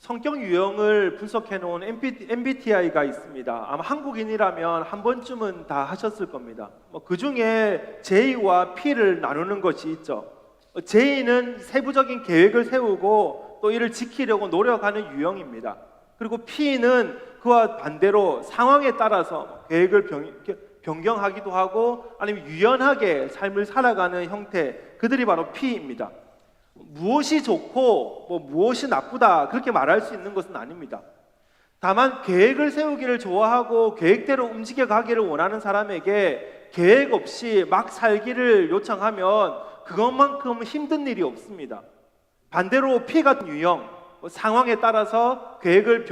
성격 유형을 분석해 놓은 MBTI가 있습니다. 아마 한국인이라면 한 번쯤은 다 하셨을 겁니다. 그 중에 J와 P를 나누는 것이 있죠. J는 세부적인 계획을 세우고 또 이를 지키려고 노력하는 유형입니다. 그리고 P는 그와 반대로 상황에 따라서 계획을 변경하기도 하고 아니면 유연하게 삶을 살아가는 형태, 그들이 바로 P입니다. 무엇이 좋고 무엇이 나쁘다 그렇게 말할 수 있는 것은 아닙니다. 다만 계획을 세우기를 좋아하고 계획대로 움직여 가기를 원하는 사람에게 계획 없이 막 살기를 요청하면 그것만큼 힘든 일이 없습니다. 반대로 P 같은 유형, 상황에 따라서 계획을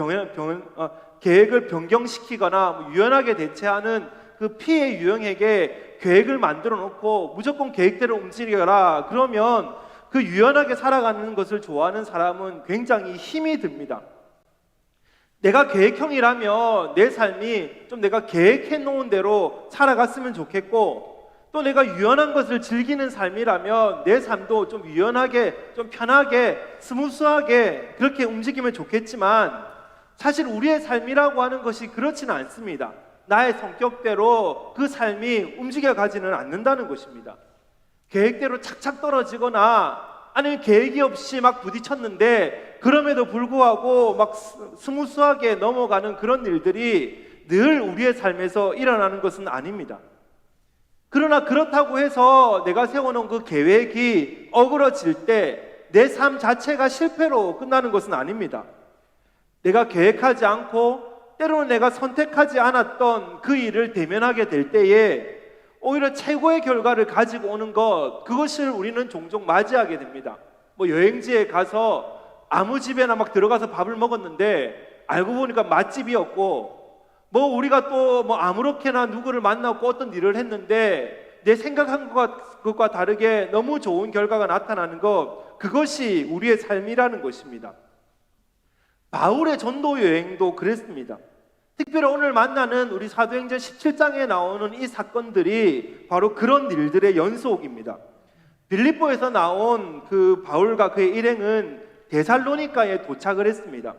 변경시키거나 유연하게 대체하는 그 P의 유형에게 계획을 만들어 놓고 무조건 계획대로 움직여라 그러면 그 유연하게 살아가는 것을 좋아하는 사람은 굉장히 힘이 듭니다. 내가 계획형이라면 내 삶이 좀 내가 계획해 놓은 대로 살아갔으면 좋겠고, 또 내가 유연한 것을 즐기는 삶이라면 내 삶도 좀 유연하게, 좀 편하게, 스무스하게 그렇게 움직이면 좋겠지만, 사실 우리의 삶이라고 하는 것이 그렇지는 않습니다. 나의 성격대로 그 삶이 움직여가지는 않는다는 것입니다. 계획대로 착착 떨어지거나 아니면 계획이 없이 막 부딪혔는데 그럼에도 불구하고 막 스무스하게 넘어가는 그런 일들이 늘 우리의 삶에서 일어나는 것은 아닙니다. 그러나 그렇다고 해서 내가 세워놓은 그 계획이 어그러질 때 내 삶 자체가 실패로 끝나는 것은 아닙니다. 내가 계획하지 않고 때로는 내가 선택하지 않았던 그 일을 대면하게 될 때에 오히려 최고의 결과를 가지고 오는 것, 그것을 우리는 종종 맞이하게 됩니다. 여행지에 가서 아무 집에나 막 들어가서 밥을 먹었는데 알고 보니까 맛집이었고, 우리가 또 아무렇게나 누구를 만나고 어떤 일을 했는데 내 생각한 것과 다르게 너무 좋은 결과가 나타나는 것, 그것이 우리의 삶이라는 것입니다. 바울의 전도 여행도 그랬습니다. 특별히 오늘 만나는 우리 사도행전 17장에 나오는 이 사건들이 바로 그런 일들의 연속입니다. 빌립보에서 나온 그 바울과 그의 일행은 데살로니가에 도착을 했습니다.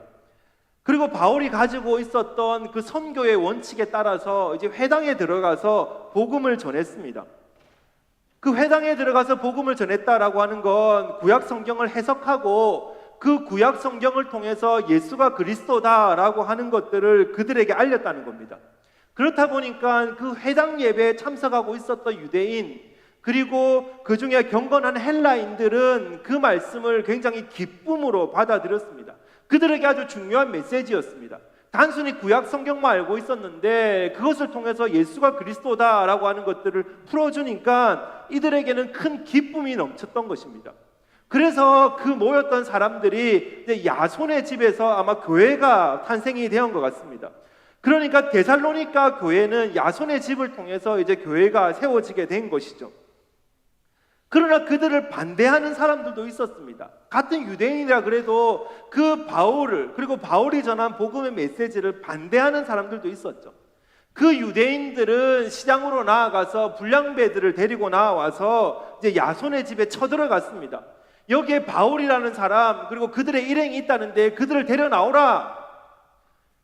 그리고 바울이 가지고 있었던 그 선교의 원칙에 따라서 이제 회당에 들어가서 복음을 전했습니다. 그 회당에 들어가서 복음을 전했다라고 하는 건 구약 성경을 해석하고 그 구약 성경을 통해서 예수가 그리스도다라고 하는 것들을 그들에게 알렸다는 겁니다. 그렇다 보니까 그 회당 예배에 참석하고 있었던 유대인, 그리고 그 중에 경건한 헬라인들은 그 말씀을 굉장히 기쁨으로 받아들였습니다. 그들에게 아주 중요한 메시지였습니다. 단순히 구약 성경만 알고 있었는데 그것을 통해서 예수가 그리스도다라고 하는 것들을 풀어주니까 이들에게는 큰 기쁨이 넘쳤던 것입니다. 그래서 그 모였던 사람들이 이제 야손의 집에서 아마 교회가 탄생이 되었던 것 같습니다. 그러니까 데살로니가 교회는 야손의 집을 통해서 이제 교회가 세워지게 된 것이죠. 그러나 그들을 반대하는 사람들도 있었습니다. 같은 유대인이라 그래도 그 바울을, 그리고 바울이 전한 복음의 메시지를 반대하는 사람들도 있었죠. 그 유대인들은 시장으로 나아가서 불량배들을 데리고 나와서 이제 야손의 집에 쳐들어갔습니다. 여기에 바울이라는 사람, 그리고 그들의 일행이 있다는데 그들을 데려 나오라.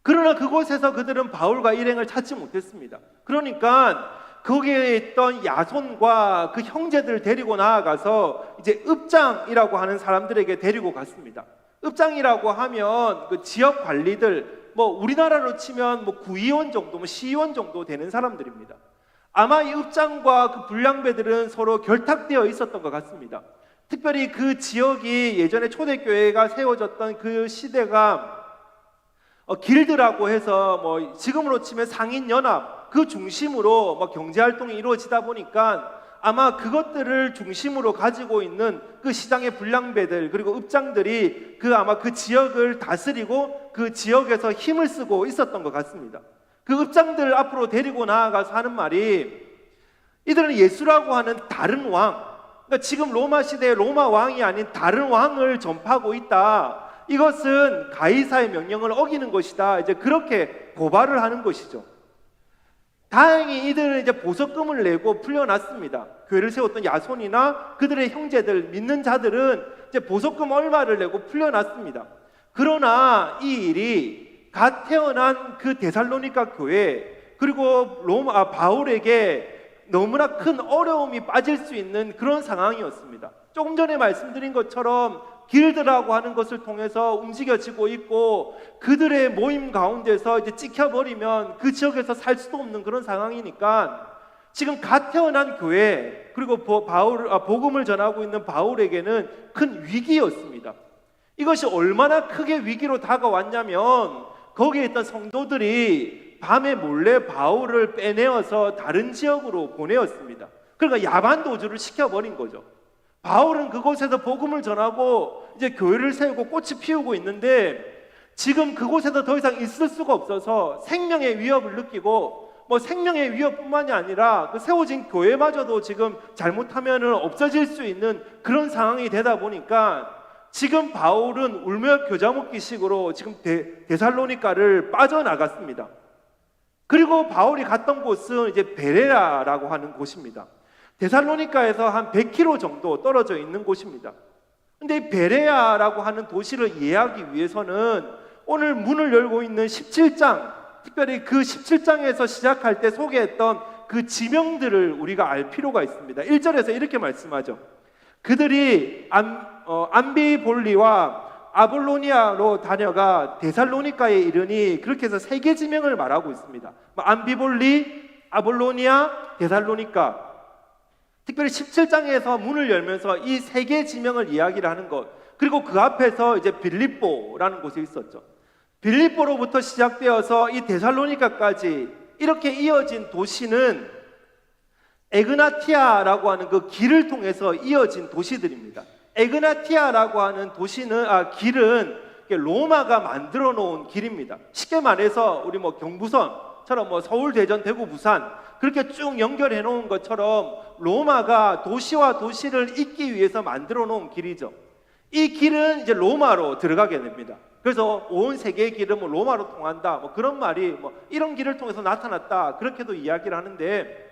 그러나 그곳에서 그들은 바울과 일행을 찾지 못했습니다. 그러니까 거기에 있던 야손과 그 형제들을 데리고 나아가서 이제 읍장이라고 하는 사람들에게 데리고 갔습니다. 읍장이라고 하면 그 지역 관리들, 우리나라로 치면 구의원 정도, 시의원 정도 되는 사람들입니다. 아마 이 읍장과 그 불량배들은 서로 결탁되어 있었던 것 같습니다. 특별히 그 지역이 예전에 초대교회가 세워졌던 그 시대가 길드라고 해서 지금으로 치면 상인연합 그 중심으로 경제활동이 이루어지다 보니까 아마 그것들을 중심으로 가지고 있는 그 시장의 불량배들, 그리고 읍장들이 아마 그 지역을 다스리고 그 지역에서 힘을 쓰고 있었던 것 같습니다. 그 읍장들 앞으로 데리고 나아가서 하는 말이, 이들은 예수라고 하는 다른 왕, 그러니까 지금 로마 시대의 로마 왕이 아닌 다른 왕을 전파하고 있다. 이것은 가이사의 명령을 어기는 것이다. 이제 그렇게 고발을 하는 것이죠. 다행히 이들은 이제 보석금을 내고 풀려났습니다. 교회를 세웠던 야손이나 그들의 형제들, 믿는 자들은 이제 보석금 얼마를 내고 풀려났습니다. 그러나 이 일이 갓 태어난 그 데살로니가 교회 그리고 바울에게 너무나 큰 어려움이 빠질 수 있는 그런 상황이었습니다. 조금 전에 말씀드린 것처럼 길드라고 하는 것을 통해서 움직여지고 있고 그들의 모임 가운데서 이제 찍혀버리면 그 지역에서 살 수도 없는 그런 상황이니까 지금 갓 태어난 교회 그리고 복음을 전하고 있는 바울에게는 큰 위기였습니다. 이것이 얼마나 크게 위기로 다가왔냐면 거기에 있던 성도들이 밤에 몰래 바울을 빼내어서 다른 지역으로 보내었습니다. 그러니까 야반 도주를 시켜버린 거죠. 바울은 그곳에서 복음을 전하고 이제 교회를 세우고 꽃이 피우고 있는데 지금 그곳에서 더 이상 있을 수가 없어서 생명의 위협을 느끼고 생명의 위협뿐만이 아니라 그 세워진 교회마저도 지금 잘못하면 없어질 수 있는 그런 상황이 되다 보니까 지금 바울은 울며 겨자 먹기식으로 지금 데살로니가를 빠져나갔습니다. 그리고 바울이 갔던 곳은 이제 베레아라고 하는 곳입니다. 데살로니가에서 한 100km 정도 떨어져 있는 곳입니다. 근데 이 베레아라고 하는 도시를 이해하기 위해서는 오늘 문을 열고 있는 17장, 특별히 그 17장에서 시작할 때 소개했던 그 지명들을 우리가 알 필요가 있습니다. 1절에서 이렇게 말씀하죠. 그들이 암비볼리와 아볼로니아로 다녀가 데살로니가에 이르니, 그렇게 해서 세 개 지명을 말하고 있습니다. 암비볼리, 아볼로니아, 데살로니가. 특별히 17장에서 문을 열면서 이 세 개 지명을 이야기를 하는 것, 그리고 그 앞에서 이제 빌립보라는 곳이 있었죠. 빌립보로부터 시작되어서 이 데살로니가까지 이렇게 이어진 도시는 에그나티아라고 하는 그 길을 통해서 이어진 도시들입니다. 에그나티아라고 하는 길은 로마가 만들어 놓은 길입니다. 쉽게 말해서 우리 경부선처럼 서울, 대전, 대구, 부산 그렇게 쭉 연결해 놓은 것처럼 로마가 도시와 도시를 잇기 위해서 만들어 놓은 길이죠. 이 길은 이제 로마로 들어가게 됩니다. 그래서 온 세계의 길은 로마로 통한다, 그런 말이 이런 길을 통해서 나타났다, 그렇게도 이야기를 하는데,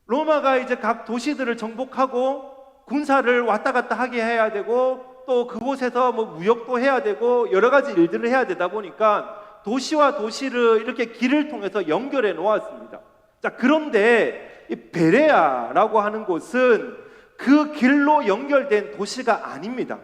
로마가 이제 각 도시들을 정복하고 군사를 왔다 갔다 하게 해야 되고 또 그곳에서 무역도 해야 되고 여러 가지 일들을 해야 되다 보니까 도시와 도시를 이렇게 길을 통해서 연결해 놓았습니다. 자, 그런데 이 베레아라고 하는 곳은 그 길로 연결된 도시가 아닙니다.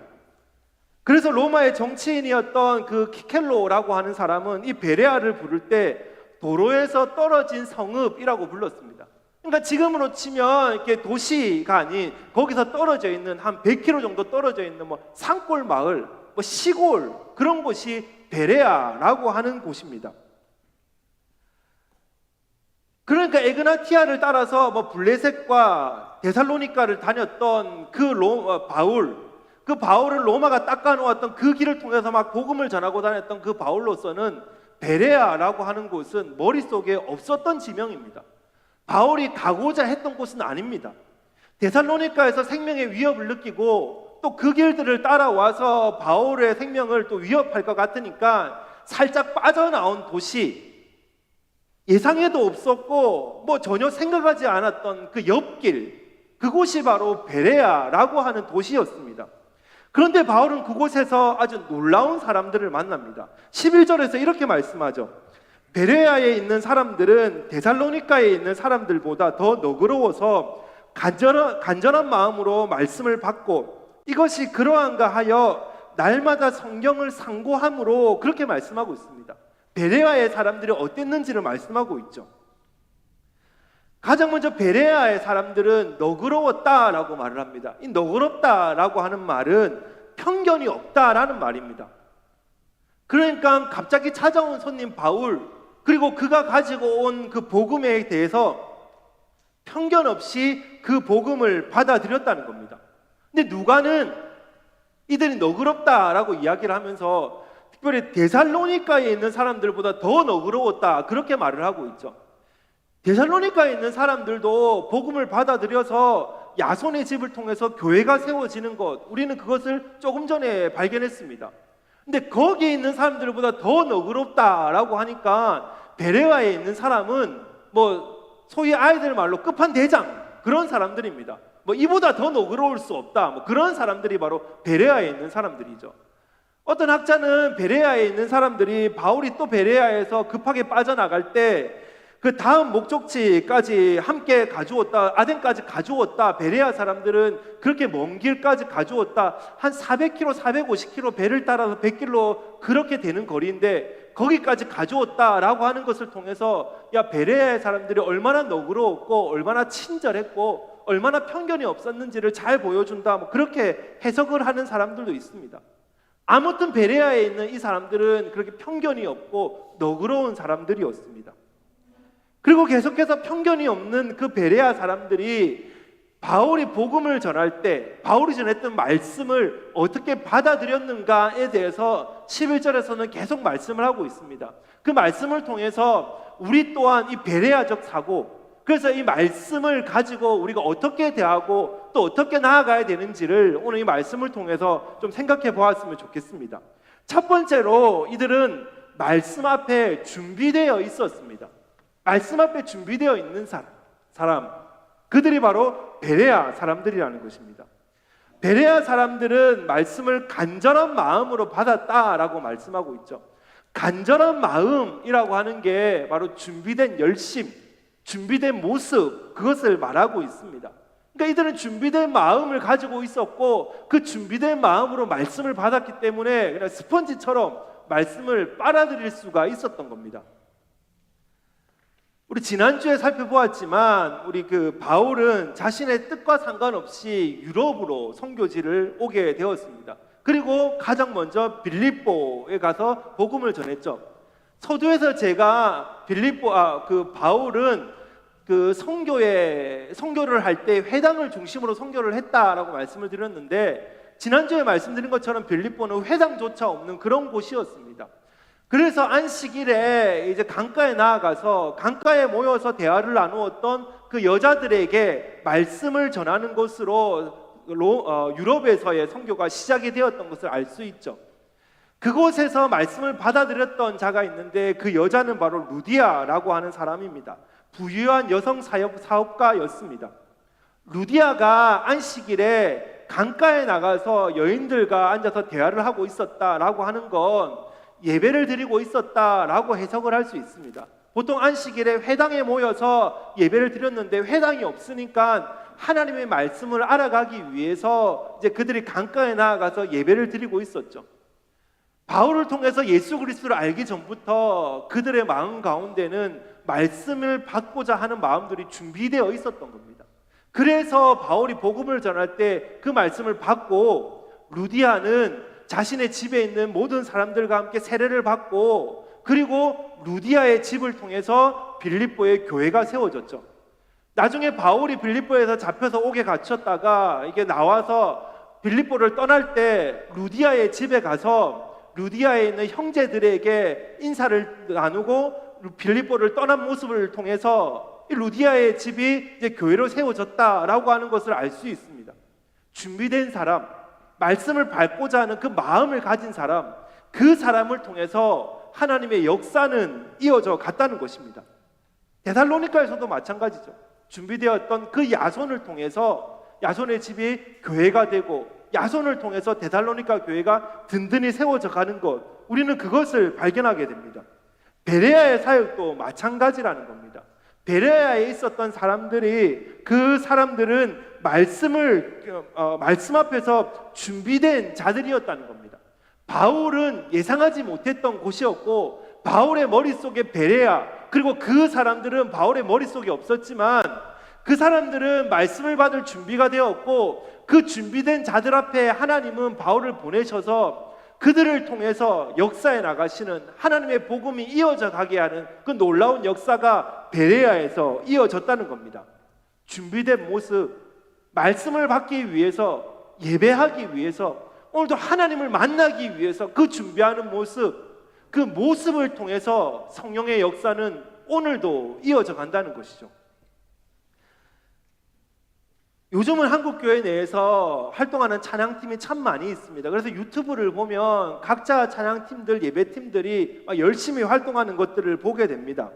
그래서 로마의 정치인이었던 그 키켈로라고 하는 사람은 이 베레아를 부를 때 도로에서 떨어진 성읍이라고 불렀습니다. 그러니까 지금으로 치면 이렇게 도시가 아닌 거기서 떨어져 있는 한 100km 정도 떨어져 있는 산골 마을, 시골, 그런 곳이 베레아라고 하는 곳입니다. 그러니까 에그나티아를 따라서 블레셋과 데살로니가를 다녔던 그 바울을 로마가 닦아놓았던 그 길을 통해서 막 복음을 전하고 다녔던 그 바울로서는 베레아라고 하는 곳은 머릿속에 없었던 지명입니다. 바울이 가고자 했던 곳은 아닙니다. 데살로니가에서 생명의 위협을 느끼고 또 그 길들을 따라와서 바울의 생명을 또 위협할 것 같으니까 살짝 빠져나온 도시, 예상에도 없었고 전혀 생각하지 않았던 그 옆길, 그곳이 바로 베레아라고 하는 도시였습니다. 그런데 바울은 그곳에서 아주 놀라운 사람들을 만납니다. 11절에서 이렇게 말씀하죠. 베레아에 있는 사람들은 데살로니가에 있는 사람들보다 더 너그러워서 간절한 마음으로 말씀을 받고, 이것이 그러한가 하여 날마다 성경을 상고함으로, 그렇게 말씀하고 있습니다. 베레아의 사람들이 어땠는지를 말씀하고 있죠. 가장 먼저 베레아의 사람들은 너그러웠다라고 말을 합니다. 이 너그럽다라고 하는 말은 편견이 없다라는 말입니다. 그러니까 갑자기 찾아온 손님 바울, 그리고 그가 가지고 온 그 복음에 대해서 편견 없이 그 복음을 받아들였다는 겁니다. 근데 누가는 이들이 너그럽다라고 이야기를 하면서 특별히 데살로니가에 있는 사람들보다 더 너그러웠다, 그렇게 말을 하고 있죠. 데살로니가에 있는 사람들도 복음을 받아들여서 야손의 집을 통해서 교회가 세워지는 것, 우리는 그것을 조금 전에 발견했습니다. 근데 거기에 있는 사람들보다 더 너그럽다라고 하니까 베레아에 있는 사람은 소위 아이들 말로 끝판대장, 그런 사람들입니다. 이보다 더 너그러울 수 없다, 그런 사람들이 바로 베레아에 있는 사람들이죠. 어떤 학자는 베레아에 있는 사람들이 바울이 또 베레아에서 급하게 빠져나갈 때 그 다음 목적지까지 함께 가주었다, 아덴까지 가주었다. 베레아 사람들은 그렇게 먼 길까지 가주었다. 한 400km, 450km 배를 따라서 100km 그렇게 되는 거리인데 거기까지 가주었다라고 하는 것을 통해서 야, 베레아의 사람들이 얼마나 너그러웠고 얼마나 친절했고 얼마나 편견이 없었는지를 잘 보여준다. 뭐 그렇게 해석을 하는 사람들도 있습니다. 아무튼 베레아에 있는 이 사람들은 그렇게 편견이 없고 너그러운 사람들이었습니다. 그리고 계속해서 편견이 없는 그 베레아 사람들이 바울이 복음을 전할 때 바울이 전했던 말씀을 어떻게 받아들였는가에 대해서 11절에서는 계속 말씀을 하고 있습니다. 그 말씀을 통해서 우리 또한 이 베레아적 사고, 그래서 이 말씀을 가지고 우리가 어떻게 대하고 또 어떻게 나아가야 되는지를 오늘 이 말씀을 통해서 좀 생각해 보았으면 좋겠습니다. 첫 번째로 이들은 말씀 앞에 준비되어 있었습니다. 말씀 앞에 준비되어 있는 사람, 그들이 바로 베레아 사람들이라는 것입니다. 베레아 사람들은 말씀을 간절한 마음으로 받았다라고 말씀하고 있죠. 간절한 마음이라고 하는 게 바로 준비된 열심, 준비된 모습, 그것을 말하고 있습니다. 그러니까 이들은 준비된 마음을 가지고 있었고 그 준비된 마음으로 말씀을 받았기 때문에 그냥 스펀지처럼 말씀을 빨아들일 수가 있었던 겁니다. 우리 지난주에 살펴보았지만 우리 그 바울은 자신의 뜻과 상관없이 유럽으로 선교지를 오게 되었습니다. 그리고 가장 먼저 빌립보에 가서 복음을 전했죠. 서두에서 제가 그 바울은 그 선교를 할 때 회당을 중심으로 선교를 했다라고 말씀을 드렸는데 지난주에 말씀드린 것처럼 빌립보는 회당조차 없는 그런 곳이었습니다. 그래서 안식일에 이제 강가에 나아가서 강가에 모여서 대화를 나누었던 그 여자들에게 말씀을 전하는 곳으로 유럽에서의 선교가 시작이 되었던 것을 알 수 있죠. 그곳에서 말씀을 받아들였던 자가 있는데 그 여자는 바로 루디아라고 하는 사람입니다. 부유한 여성 사업가였습니다. 루디아가 안식일에 강가에 나가서 여인들과 앉아서 대화를 하고 있었다라고 하는 건 예배를 드리고 있었다라고 해석을 할 수 있습니다. 보통 안식일에 회당에 모여서 예배를 드렸는데 회당이 없으니까 하나님의 말씀을 알아가기 위해서 이제 그들이 강가에 나아가서 예배를 드리고 있었죠. 바울을 통해서 예수 그리스도를 알기 전부터 그들의 마음 가운데는 말씀을 받고자 하는 마음들이 준비되어 있었던 겁니다. 그래서 바울이 복음을 전할 때 그 말씀을 받고 루디아는 자신의 집에 있는 모든 사람들과 함께 세례를 받고 그리고 루디아의 집을 통해서 빌립보에 교회가 세워졌죠. 나중에 바울이 빌립보에서 잡혀서 옥에 갇혔다가 이게 나와서 빌립보를 떠날 때 루디아의 집에 가서 루디아에 있는 형제들에게 인사를 나누고 빌립보를 떠난 모습을 통해서 이 루디아의 집이 이제 교회로 세워졌다라고 하는 것을 알 수 있습니다. 준비된 사람, 말씀을 밟고자 하는 그 마음을 가진 사람, 그 사람을 통해서 하나님의 역사는 이어져 갔다는 것입니다. 데살로니가에서도 마찬가지죠. 준비되었던 그 야손을 통해서 야손의 집이 교회가 되고 야손을 통해서 데살로니가 교회가 든든히 세워져 가는 것, 우리는 그것을 발견하게 됩니다. 베레아의 사역도 마찬가지라는 겁니다. 베레아에 있었던 사람들이 그 사람들은 말씀 앞에서 준비된 자들이었다는 겁니다. 바울은 예상하지 못했던 곳이었고 바울의 머릿속에 베레아, 그리고 그 사람들은 바울의 머릿속에 없었지만 그 사람들은 말씀을 받을 준비가 되었고 그 준비된 자들 앞에 하나님은 바울을 보내셔서 그들을 통해서 역사에 나가시는 하나님의 복음이 이어져 가게 하는 그 놀라운 역사가 베레아에서 이어졌다는 겁니다. 준비된 모습, 말씀을 받기 위해서, 예배하기 위해서, 오늘도 하나님을 만나기 위해서 그 준비하는 모습, 그 모습을 통해서 성령의 역사는 오늘도 이어져 간다는 것이죠. 요즘은 한국교회 내에서 활동하는 찬양팀이 참 많이 있습니다. 그래서 유튜브를 보면 각자 찬양팀들, 예배팀들이 열심히 활동하는 것들을 보게 됩니다.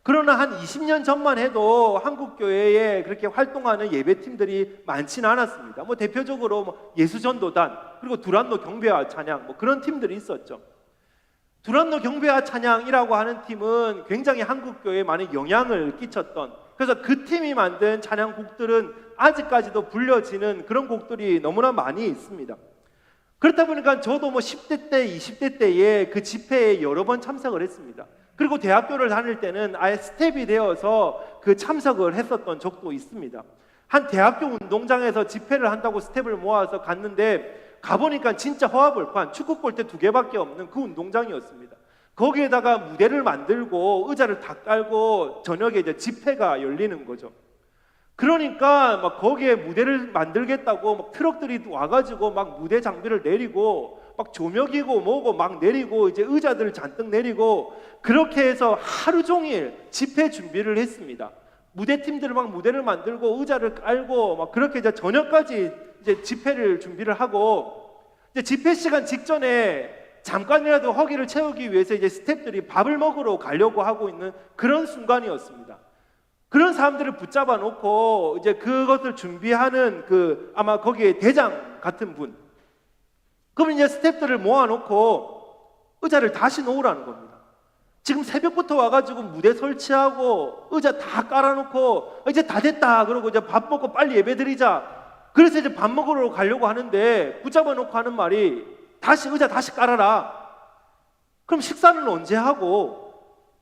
그러나 한 20년 전만 해도 한국 교회에 그렇게 활동하는 예배팀들이 많지는 않았습니다. 뭐 대표적으로 뭐 예수전도단, 그리고 두란노 경배와 찬양, 뭐 그런 팀들이 있었죠. 두란노 경배와 찬양이라고 하는 팀은 굉장히 한국 교회에 많은 영향을 끼쳤던, 그래서 그 팀이 만든 찬양곡들은 아직까지도 불려지는 그런 곡들이 너무나 많이 있습니다. 그렇다 보니까 저도 뭐 10대 때, 20대 때에 그 집회에 여러 번 참석을 했습니다. 그리고 대학교를 다닐 때는 아예 스텝이 되어서 그 참석을 했었던 적도 있습니다. 한 대학교 운동장에서 집회를 한다고 스텝을 모아서 갔는데 가보니까 진짜 허화벌판, 축구골대 2개밖에 없는 그 운동장이었습니다. 거기에다가 무대를 만들고 의자를 다 깔고 저녁에 이제 집회가 열리는 거죠. 그러니까 막 거기에 무대를 만들겠다고 막 트럭들이 와가지고 막 무대 장비를 내리고 막 조명이고 뭐고 막 내리고 이제 의자들을 잔뜩 내리고 그렇게 해서 하루 종일 집회 준비를 했습니다. 무대팀들은 막 무대를 만들고 의자를 깔고 막 그렇게 이제 저녁까지 이제 집회를 준비를 하고 이제 집회 시간 직전에 잠깐이라도 허기를 채우기 위해서 이제 스태프들이 밥을 먹으러 가려고 하고 있는 그런 순간이었습니다. 그런 사람들을 붙잡아 놓고 이제 그것을 준비하는 그 아마 거기에 대장 같은 분, 그럼 이제 스태프들을 모아놓고 의자를 다시 놓으라는 겁니다. 지금 새벽부터 와가지고 무대 설치하고 의자 다 깔아놓고 이제 다 됐다 그러고 이제 밥 먹고 빨리 예배드리자. 그래서 이제 밥 먹으러 가려고 하는데 붙잡아 놓고 하는 말이 다시 의자 다시 깔아라. 그럼 식사는 언제 하고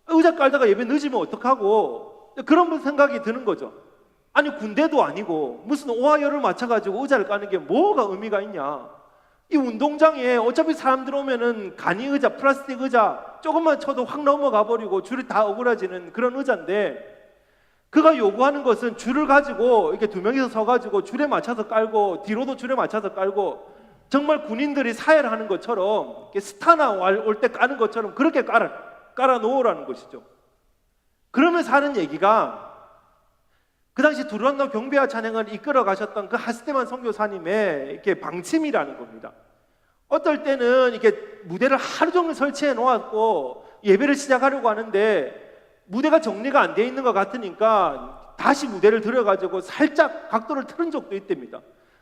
의자 깔다가 예배 늦으면 어떡하고 그런 생각이 드는 거죠. 아니 군대도 아니고 무슨 오하열을 맞춰가지고 의자를 까는 게 뭐가 의미가 있냐. 이 운동장에 어차피 사람들 오면은 간이 의자, 플라스틱 의자 조금만 쳐도 확 넘어가 버리고 줄이 다 어그러지는 그런 의자인데 그가 요구하는 것은 줄을 가지고 이렇게 2명이서 서가지고 줄에 맞춰서 깔고 뒤로도 줄에 맞춰서 깔고 정말 군인들이 사회를 하는 것처럼 스타나 올 때 까는 것처럼 그렇게 깔아 놓으라는 것이죠. 그러면서 하는 얘기가 그 당시 두란노 경배와 찬양을 이끌어 가셨던 그 하스테만 선교사님의 이렇게 방침이라는 겁니다. 어떨 때는 이렇게 무대를 하루 종일 설치해 놓았고 예배를 시작하려고 하는데 무대가 정리가 안 돼 있는 것 같으니까 다시 무대를 들여가지고 살짝 각도를 틀은 적도 있답니다.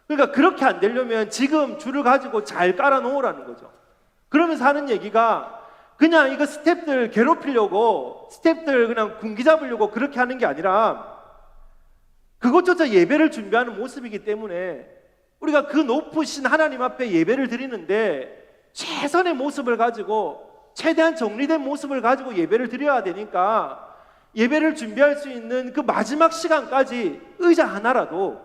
그러니까 그렇게 안 되려면 지금 줄을 가지고 잘 깔아 놓으라는 거죠. 그러면서 하는 얘기가 그냥 이거 스태프들 괴롭히려고 스태프들 그냥 군기 잡으려고 그렇게 하는 게 아니라 그것조차 예배를 준비하는 모습이기 때문에 우리가 그 높으신 하나님 앞에 예배를 드리는데 최선의 모습을 가지고 최대한 정리된 모습을 가지고 예배를 드려야 되니까 예배를 준비할 수 있는 그 마지막 시간까지 의자 하나라도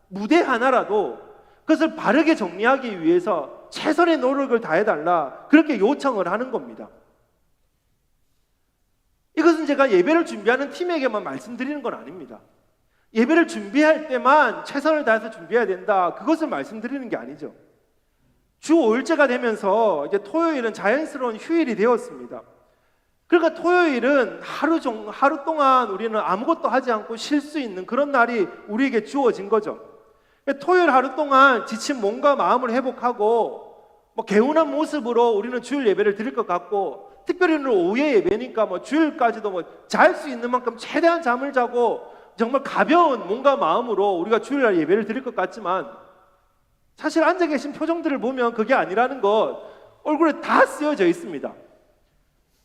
무대 하나라도 그것을 바르게 정리하기 위해서 최선의 노력을 다해달라 그렇게 요청을 하는 겁니다. 이것은 제가 예배를 준비하는 팀에게만 말씀드리는 건 아닙니다. 예배를 준비할 때만 최선을 다해서 준비해야 된다 그것을 말씀드리는 게 아니죠. 주 5일째가 되면서 이제 토요일은 자연스러운 휴일이 되었습니다. 그러니까 토요일은 하루 동안 우리는 아무것도 하지 않고 쉴 수 있는 그런 날이 우리에게 주어진 거죠. 토요일 하루 동안 지친 몸과 마음을 회복하고 뭐 개운한 모습으로 우리는 주일 예배를 드릴 것 같고 특별히 오늘 오후에 예배니까 뭐 주일까지도 뭐 잘 수 있는 만큼 최대한 잠을 자고 정말 가벼운 몸과 마음으로 우리가 주일날 예배를 드릴 것 같지만 사실 앉아 계신 표정들을 보면 그게 아니라는 것 얼굴에 다 쓰여져 있습니다.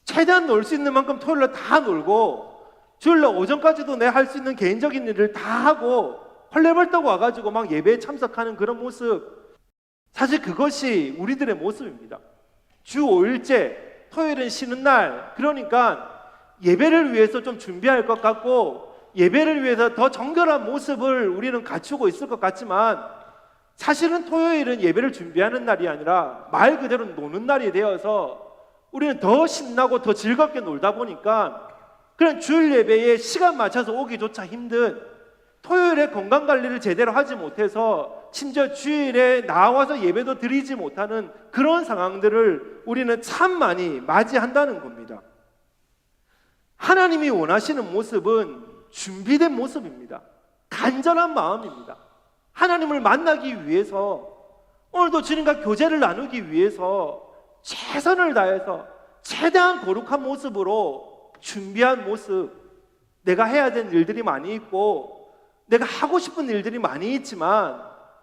최대한 놀 수 있는 만큼 토요일날 다 놀고 주일날 오전까지도 내 할 수 있는 개인적인 일을 다 하고 헐레벌떡 와가지고 막 예배에 참석하는 그런 모습 사실 그것이 우리들의 모습입니다. 주 5일째 토요일은 쉬는 날 그러니까 예배를 위해서 좀 준비할 것 같고 예배를 위해서 더 정결한 모습을 우리는 갖추고 있을 것 같지만 사실은 토요일은 예배를 준비하는 날이 아니라 말 그대로 노는 날이 되어서 우리는 더 신나고 더 즐겁게 놀다 보니까 그런 주일 예배에 시간 맞춰서 오기조차 힘든 토요일에 건강관리를 제대로 하지 못해서 심지어 주일에 나와서 예배도 드리지 못하는 그런 상황들을 우리는 참 많이 맞이한다는 겁니다. 하나님이 원하시는 모습은 준비된 모습입니다. 간절한 마음입니다. 하나님을 만나기 위해서 오늘도 주님과 교제를 나누기 위해서 최선을 다해서 최대한 거룩한 모습으로 준비한 모습 내가 해야 되는 일들이 많이 있고 내가 하고 싶은 일들이 많이 있지만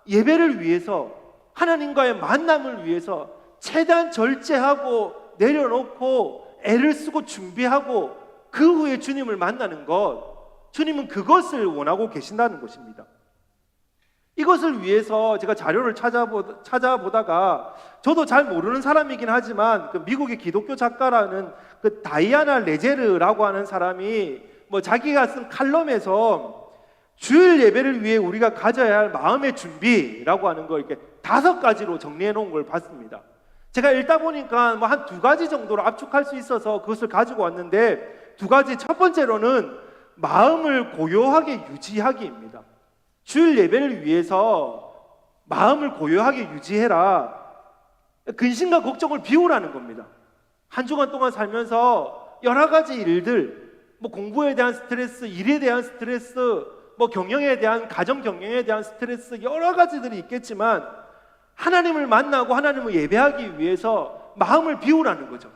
예배를 위해서, 하나님과의 만남을 위해서 최대한 절제하고 내려놓고 애를 쓰고 준비하고 그 후에 주님을 만나는 것, 주님은 그것을 원하고 계신다는 것입니다. 이것을 위해서 제가 자료를 찾아보다가, 저도 잘 모르는 사람이긴 하지만 그 미국의 기독교 작가라는 그 다이아나 레제르라고 하는 사람이 자기가 쓴 칼럼에서 주일 예배를 위해 우리가 가져야 할 마음의 준비라고 하는 걸 이렇게 5가지로 정리해 놓은 걸 봤습니다. 제가 읽다 보니까 한 2가지 정도로 압축할 수 있어서 그것을 가지고 왔는데, 2가지, 첫 번째로는 마음을 고요하게 유지하기입니다. 주일 예배를 위해서 마음을 고요하게 유지해라. 근심과 걱정을 비우라는 겁니다. 한 주간 동안 살면서 여러 가지 일들, 공부에 대한 스트레스, 일에 대한 스트레스, 경영에 대한, 가정 경영에 대한 스트레스, 여러 가지들이 있겠지만 하나님을 만나고 하나님을 예배하기 위해서 마음을 비우라는 거죠.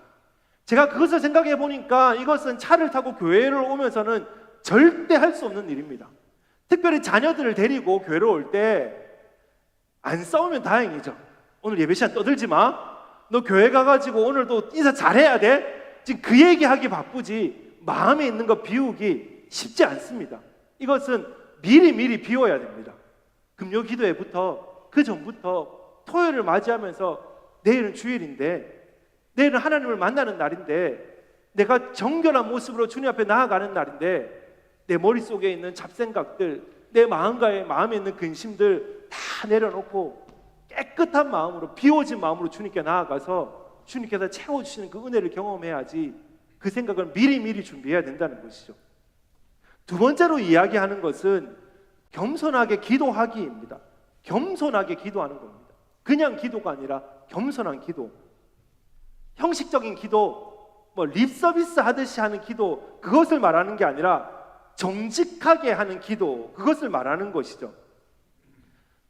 제가 그것을 생각해 보니까 이것은 차를 타고 교회를 오면서는 절대 할 수 없는 일입니다. 특별히 자녀들을 데리고 교회를 올 때 안 싸우면 다행이죠. 오늘 예배 시간 떠들지 마. 너 교회 가가지고 오늘도 인사 잘해야 돼. 지금 그 얘기하기 바쁘지 마음에 있는 거 비우기 쉽지 않습니다. 이것은 미리 비워야 됩니다. 금요 기도회부터, 그 전부터 토요일을 맞이하면서 내일은 주일인데, 내일은 하나님을 만나는 날인데, 내가 정결한 모습으로 주님 앞에 나아가는 날인데, 내 머릿속에 있는 잡생각들, 내 마음에 있는 근심들 다 내려놓고 깨끗한 마음으로, 비워진 마음으로 주님께 나아가서 주님께서 채워주시는 그 은혜를 경험해야지, 그 생각을 미리 준비해야 된다는 것이죠. 2번째로 이야기하는 것은 겸손하게 기도하기입니다. 겸손하게 기도하는 겁니다. 그냥 기도가 아니라 겸손한 기도. 형식적인 기도, 립서비스 하듯이 하는 기도, 그것을 말하는 게 아니라 정직하게 하는 기도, 그것을 말하는 것이죠.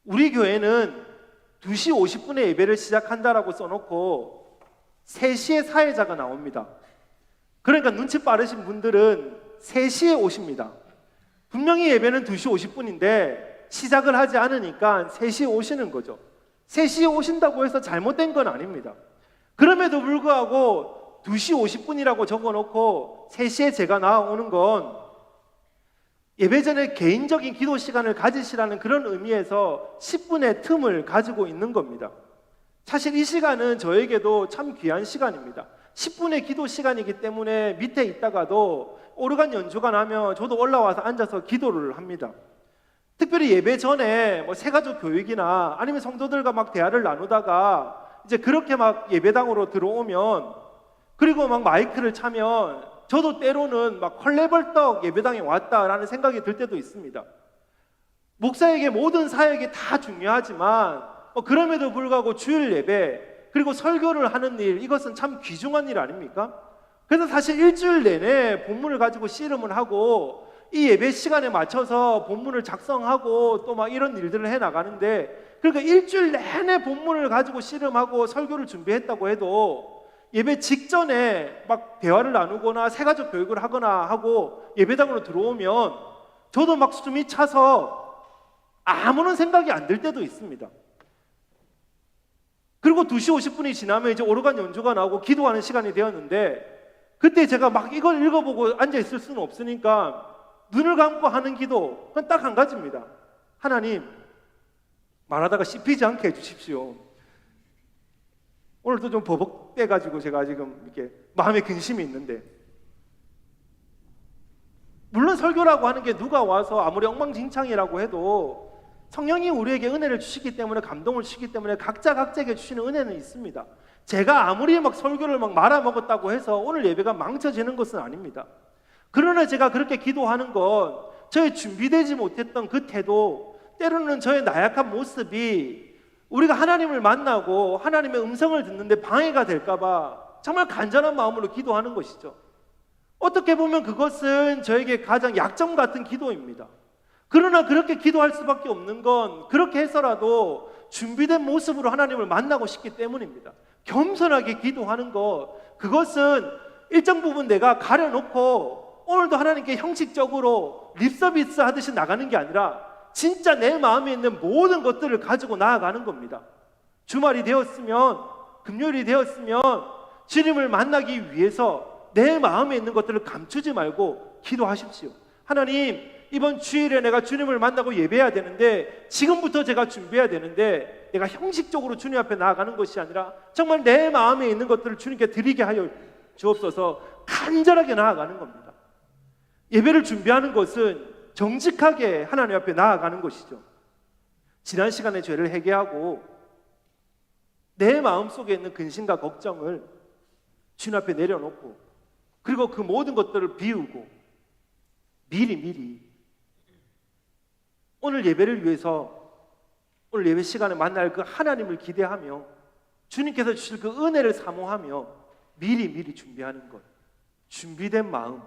우리 교회는 2시 50분에 예배를 시작한다라고 써놓고 3시에 사회자가 나옵니다. 그러니까 눈치 빠르신 분들은 3시에 오십니다. 분명히 예배는 2시 50분인데 시작을 하지 않으니까 3시에 오시는 거죠. 3시에 오신다고 해서 잘못된 건 아닙니다. 그럼에도 불구하고 2시 50분이라고 적어놓고 3시에 제가 나오는 건 예배 전에 개인적인 기도 시간을 가지시라는 그런 의미에서 10분의 틈을 가지고 있는 겁니다. 사실 이 시간은 저에게도 참 귀한 시간입니다. 10분의 기도 시간이기 때문에 밑에 있다가도 오르간 연주가 나면 저도 올라와서 앉아서 기도를 합니다. 특별히 예배 전에 새가족 교육이나 아니면 성도들과 대화를 나누다가 이제 그렇게 예배당으로 들어오면, 그리고 마이크를 차면 저도 때로는 헐레벌떡 예배당에 왔다라는 생각이 들 때도 있습니다. 목사에게 모든 사역이 다 중요하지만 그럼에도 불구하고 주일 예배, 그리고 설교를 하는 일, 이것은 참 귀중한 일 아닙니까? 그래서 사실 일주일 내내 본문을 가지고 씨름을 하고 이 예배 시간에 맞춰서 본문을 작성하고 또 이런 일들을 해나가는데, 그러니까 일주일 내내 본문을 가지고 씨름하고 설교를 준비했다고 해도 예배 직전에 대화를 나누거나 새가족 교육을 하거나 하고 예배당으로 들어오면 저도 숨이 차서 아무런 생각이 안 들 때도 있습니다. 그리고 2시 50분이 지나면 이제 오르간 연주가 나오고 기도하는 시간이 되었는데, 그때 제가 이걸 읽어보고 앉아있을 수는 없으니까 눈을 감고 하는 기도, 그건 딱 한 가지입니다. 하나님, 말하다가 씹히지 않게 해주십시오. 오늘도 좀 버벅대가지고 제가 지금 이렇게 마음에 근심이 있는데, 물론 설교라고 하는 게 누가 와서 아무리 엉망진창이라고 해도 성령이 우리에게 은혜를 주시기 때문에, 감동을 주시기 때문에 각자 각자에게 주시는 은혜는 있습니다. 제가 아무리 설교를 말아먹었다고 해서 오늘 예배가 망쳐지는 것은 아닙니다. 그러나 제가 그렇게 기도하는 건 저의 준비되지 못했던 그 태도, 때로는 저의 나약한 모습이 우리가 하나님을 만나고 하나님의 음성을 듣는데 방해가 될까봐 정말 간절한 마음으로 기도하는 것이죠. 어떻게 보면 그것은 저에게 가장 약점 같은 기도입니다. 그러나 그렇게 기도할 수밖에 없는 건 그렇게 해서라도 준비된 모습으로 하나님을 만나고 싶기 때문입니다. 겸손하게 기도하는 것, 그것은 일정 부분 내가 가려놓고 오늘도 하나님께 형식적으로 립서비스 하듯이 나가는 게 아니라 진짜 내 마음에 있는 모든 것들을 가지고 나아가는 겁니다. 주말이 되었으면, 금요일이 되었으면 주님을 만나기 위해서 내 마음에 있는 것들을 감추지 말고 기도하십시오. 하나님, 이번 주일에 내가 주님을 만나고 예배해야 되는데, 지금부터 제가 준비해야 되는데, 내가 형식적으로 주님 앞에 나아가는 것이 아니라 정말 내 마음에 있는 것들을 주님께 드리게 하여 주옵소서. 간절하게 나아가는 겁니다. 예배를 준비하는 것은 정직하게 하나님 앞에 나아가는 것이죠. 지난 시간에 죄를 회개하고 내 마음속에 있는 근심과 걱정을 주님 앞에 내려놓고, 그리고 그 모든 것들을 비우고 미리 오늘 예배를 위해서, 오늘 예배 시간에 만날 그 하나님을 기대하며 주님께서 주실 그 은혜를 사모하며 미리 준비하는 것, 준비된 마음,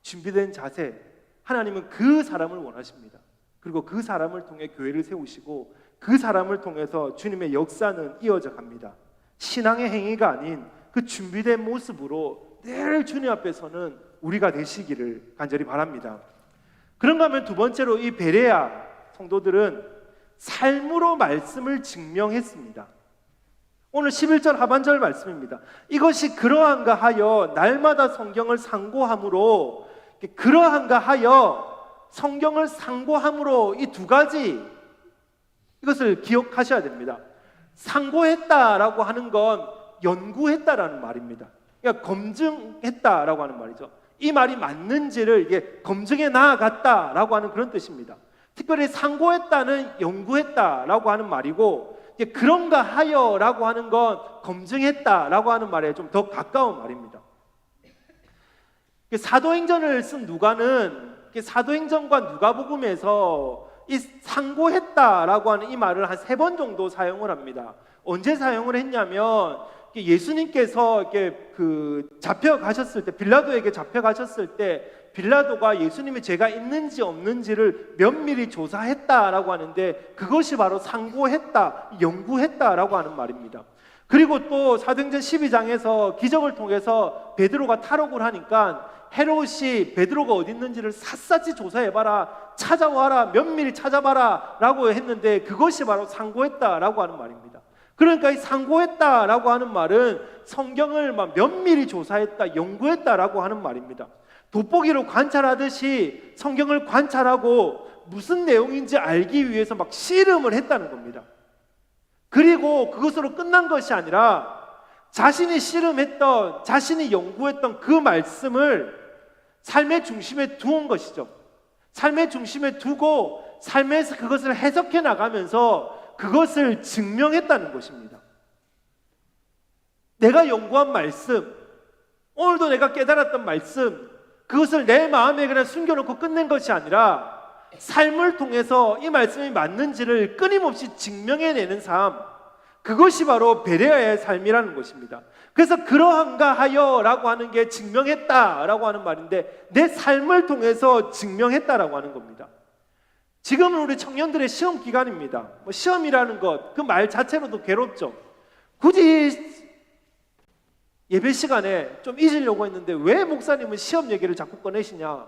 준비된 자세, 하나님은 그 사람을 원하십니다. 그리고 그 사람을 통해 교회를 세우시고 그 사람을 통해서 주님의 역사는 이어져 갑니다. 신앙의 행위가 아닌 그 준비된 모습으로 늘 주님 앞에서는 우리가 되시기를 간절히 바랍니다. 그런가 하면 두 번째로 이 베레아 성도들은 삶으로 말씀을 증명했습니다. 오늘 11절 하반절 말씀입니다. 이것이 그러한가 하여 날마다 성경을 상고함으로, 그러한가 하여 성경을 상고함으로, 이 두 가지, 이것을 기억하셔야 됩니다. 상고했다라고 하는 건 연구했다라는 말입니다. 그러니까 검증했다라고 하는 말이죠. 이 말이 맞는지를 이게 검증해 나아갔다라고 하는 그런 뜻입니다. 특별히 상고했다는 연구했다라고 하는 말이고, 그런가 하여라고 하는 건 검증했다라고 하는 말에 좀 더 가까운 말입니다. 사도행전을 쓴 누가는 사도행전과 누가복음에서 이 상고했다라고 하는 이 말을 한 3번 정도 사용을 합니다. 언제 사용을 했냐면, 예수님께서 이렇게 잡혀가셨을 때, 빌라도에게 잡혀가셨을 때 빌라도가 예수님이 죄가 있는지 없는지를 면밀히 조사했다라고 하는데, 그것이 바로 상고했다, 연구했다라고 하는 말입니다. 그리고 또 사도행전 12장에서 기적을 통해서 베드로가 탈옥을 하니까 헤롯이 베드로가 어디 있는지를 샅샅이 조사해봐라, 찾아와라, 면밀히 찾아봐라 라고 했는데, 그것이 바로 상고했다라고 하는 말입니다. 그러니까 이 상고했다라고 하는 말은 성경을 막 면밀히 조사했다, 연구했다라고 하는 말입니다. 돋보기로 관찰하듯이 성경을 관찰하고 무슨 내용인지 알기 위해서 막 씨름을 했다는 겁니다. 그리고 그것으로 끝난 것이 아니라 자신이 씨름했던, 자신이 연구했던 그 말씀을 삶의 중심에 두은 것이죠. 삶의 중심에 두고 삶에서 그것을 해석해 나가면서 그것을 증명했다는 것입니다. 내가 연구한 말씀, 오늘도 내가 깨달았던 말씀, 그것을 내 마음에 그냥 숨겨놓고 끝낸 것이 아니라 삶을 통해서 이 말씀이 맞는지를 끊임없이 증명해내는 삶, 그것이 바로 베레아의 삶이라는 것입니다. 그래서 그러한가 하여 라고 하는 게 증명했다라고 하는 말인데, 내 삶을 통해서 증명했다라고 하는 겁니다. 지금은 우리 청년들의 시험 기간입니다. 시험이라는 것, 그 말 자체로도 괴롭죠. 굳이 예배 시간에 좀 잊으려고 했는데 왜 목사님은 시험 얘기를 자꾸 꺼내시냐?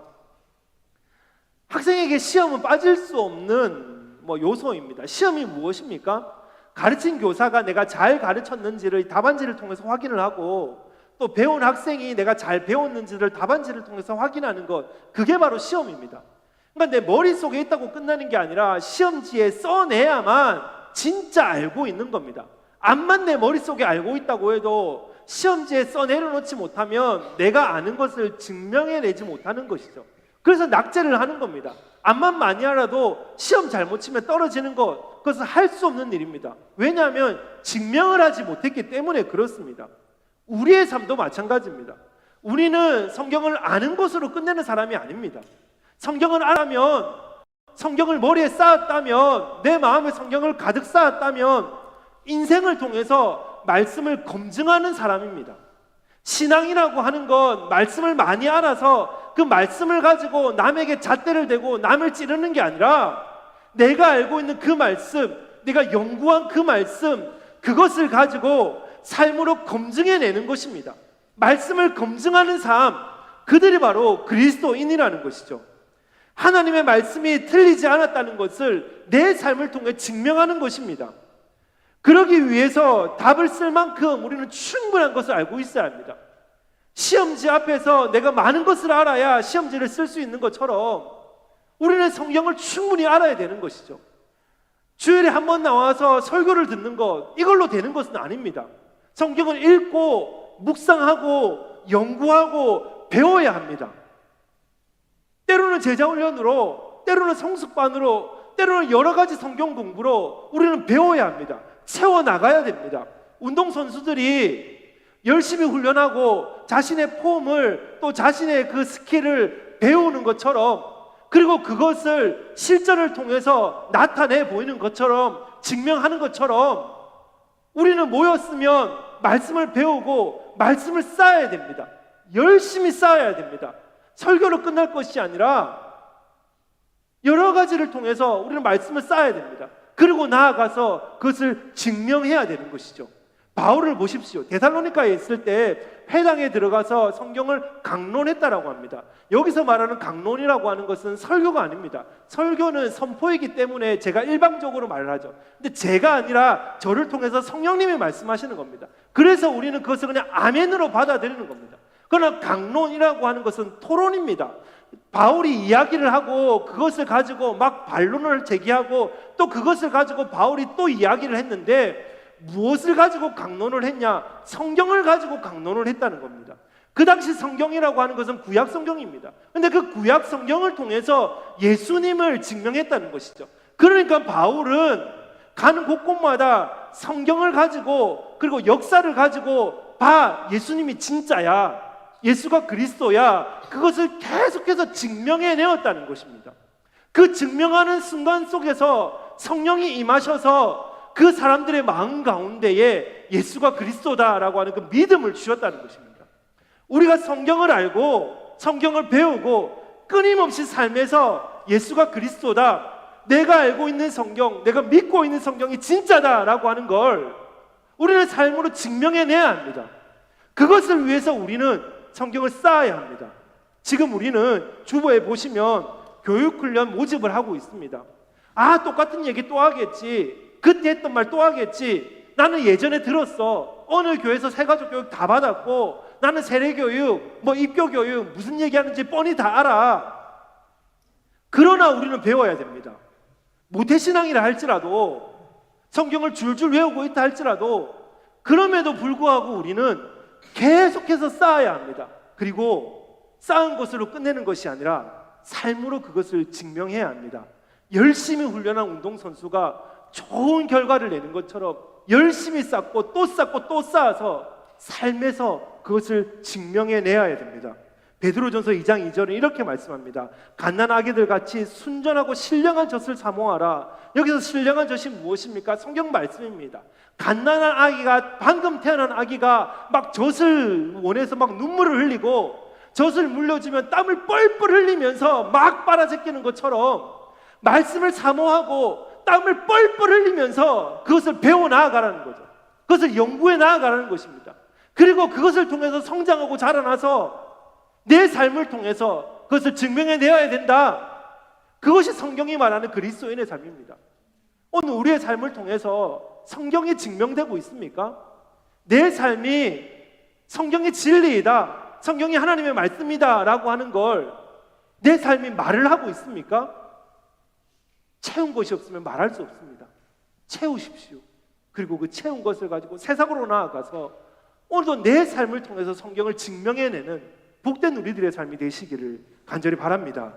학생에게 시험은 빠질 수 없는 요소입니다. 시험이 무엇입니까? 가르친 교사가 내가 잘 가르쳤는지를 답안지를 통해서 확인을 하고, 또 배운 학생이 내가 잘 배웠는지를 답안지를 통해서 확인하는 것, 그게 바로 시험입니다. 그러니까 내 머릿속에 있다고 끝나는 게 아니라 시험지에 써내야만 진짜 알고 있는 겁니다. 암만 내 머릿속에 알고 있다고 해도 시험지에 써내려놓지 못하면 내가 아는 것을 증명해내지 못하는 것이죠. 그래서 낙제를 하는 겁니다. 암만 많이 알아도 시험 잘못 치면 떨어지는 것, 그것은 할 수 없는 일입니다. 왜냐하면 증명을 하지 못했기 때문에 그렇습니다. 우리의 삶도 마찬가지입니다. 우리는 성경을 아는 것으로 끝내는 사람이 아닙니다. 성경을 알면, 성경을 머리에 쌓았다면, 내 마음에 성경을 가득 쌓았다면 인생을 통해서 말씀을 검증하는 사람입니다. 신앙이라고 하는 건 말씀을 많이 알아서 그 말씀을 가지고 남에게 잣대를 대고 남을 찌르는 게 아니라, 내가 알고 있는 그 말씀, 내가 연구한 그 말씀, 그것을 가지고 삶으로 검증해내는 것입니다. 말씀을 검증하는 삶, 그들이 바로 그리스도인이라는 것이죠. 하나님의 말씀이 틀리지 않았다는 것을 내 삶을 통해 증명하는 것입니다. 그러기 위해서 답을 쓸 만큼 우리는 충분한 것을 알고 있어야 합니다. 시험지 앞에서 내가 많은 것을 알아야 시험지를 쓸 수 있는 것처럼 우리는 성경을 충분히 알아야 되는 것이죠. 주일에 한 번 나와서 설교를 듣는 것, 이걸로 되는 것은 아닙니다. 성경을 읽고 묵상하고 연구하고 배워야 합니다. 때로는 제자훈련으로, 때로는 성숙반으로, 때로는 여러 가지 성경 공부로 우리는 배워야 합니다. 채워나가야 됩니다. 운동선수들이 열심히 훈련하고 자신의 폼을 또 자신의 그 스킬을 배우는 것처럼, 그리고 그것을 실전을 통해서 나타내 보이는 것처럼, 증명하는 것처럼 우리는 모였으면 말씀을 배우고 말씀을 쌓아야 됩니다. 열심히 쌓아야 됩니다. 설교로 끝날 것이 아니라 여러 가지를 통해서 우리는 말씀을 쌓아야 됩니다. 그리고 나아가서 그것을 증명해야 되는 것이죠. 바울을 보십시오. 데살로니가에 있을 때 회당에 들어가서 성경을 강론했다라고 합니다. 여기서 말하는 강론이라고 하는 것은 설교가 아닙니다. 설교는 선포이기 때문에 제가 일방적으로 말을 하죠. 근데 제가 아니라 저를 통해서 성령님이 말씀하시는 겁니다. 그래서 우리는 그것을 그냥 아멘으로 받아들이는 겁니다. 그러나 강론이라고 하는 것은 토론입니다. 바울이 이야기를 하고 그것을 가지고 막 반론을 제기하고 또 그것을 가지고 바울이 또 이야기를 했는데, 무엇을 가지고 강론을 했냐? 성경을 가지고 강론을 했다는 겁니다. 그 당시 성경이라고 하는 것은 구약 성경입니다. 그런데 그 구약 성경을 통해서 예수님을 증명했다는 것이죠. 그러니까 바울은 가는 곳곳마다 성경을 가지고, 그리고 역사를 가지고 봐, 예수님이 진짜야, 예수가 그리스도야, 그것을 계속해서 증명해내었다는 것입니다. 그 증명하는 순간 속에서 성령이 임하셔서 그 사람들의 마음 가운데에 예수가 그리스도다라고 하는 그 믿음을 주셨다는 것입니다. 우리가 성경을 알고 성경을 배우고 끊임없이 삶에서 예수가 그리스도다, 내가 알고 있는 성경, 내가 믿고 있는 성경이 진짜다라고 하는 걸 우리는 삶으로 증명해내야 합니다. 그것을 위해서 우리는 성경을 쌓아야 합니다. 지금 우리는 주보에 보시면 교육훈련 모집을 하고 있습니다. 아, 똑같은 얘기 또 하겠지, 그때 했던 말 또 하겠지, 나는 예전에 들었어, 어느 교회에서 새가족 교육 다 받았고 나는 세례교육, 뭐 입교교육 무슨 얘기하는지 뻔히 다 알아. 그러나 우리는 배워야 됩니다. 모태신앙이라 할지라도, 성경을 줄줄 외우고 있다 할지라도, 그럼에도 불구하고 우리는 계속해서 쌓아야 합니다. 그리고 쌓은 것으로 끝내는 것이 아니라 삶으로 그것을 증명해야 합니다. 열심히 훈련한 운동선수가 좋은 결과를 내는 것처럼 열심히 쌓고 또 쌓고 또 쌓아서 삶에서 그것을 증명해내야 됩니다. 베드로전서 2장 2절은 이렇게 말씀합니다. 갓난 아기들 같이 순전하고 신령한 젖을 사모하라. 여기서 신령한 젖이 무엇입니까? 성경 말씀입니다. 갓난한 아기가, 방금 태어난 아기가 막 젖을 원해서 막 눈물을 흘리고 젖을 물려주면 땀을 뻘뻘 흘리면서 막 빨아제끼는 것처럼 말씀을 사모하고 땀을 뻘뻘 흘리면서 그것을 배워 나아가라는 거죠. 그것을 연구해 나아가라는 것입니다. 그리고 그것을 통해서 성장하고 자라나서 내 삶을 통해서 그것을 증명해내야 된다. 그것이 성경이 말하는 그리스도인의 삶입니다. 오늘 우리의 삶을 통해서 성경이 증명되고 있습니까? 내 삶이 성경의 진리이다, 성경이 하나님의 말씀이다 라고 하는 걸 내 삶이 말을 하고 있습니까? 채운 것이 없으면 말할 수 없습니다. 채우십시오. 그리고 그 채운 것을 가지고 세상으로 나아가서 오늘도 내 삶을 통해서 성경을 증명해내는 복된 우리들의 삶이 되시기를 간절히 바랍니다.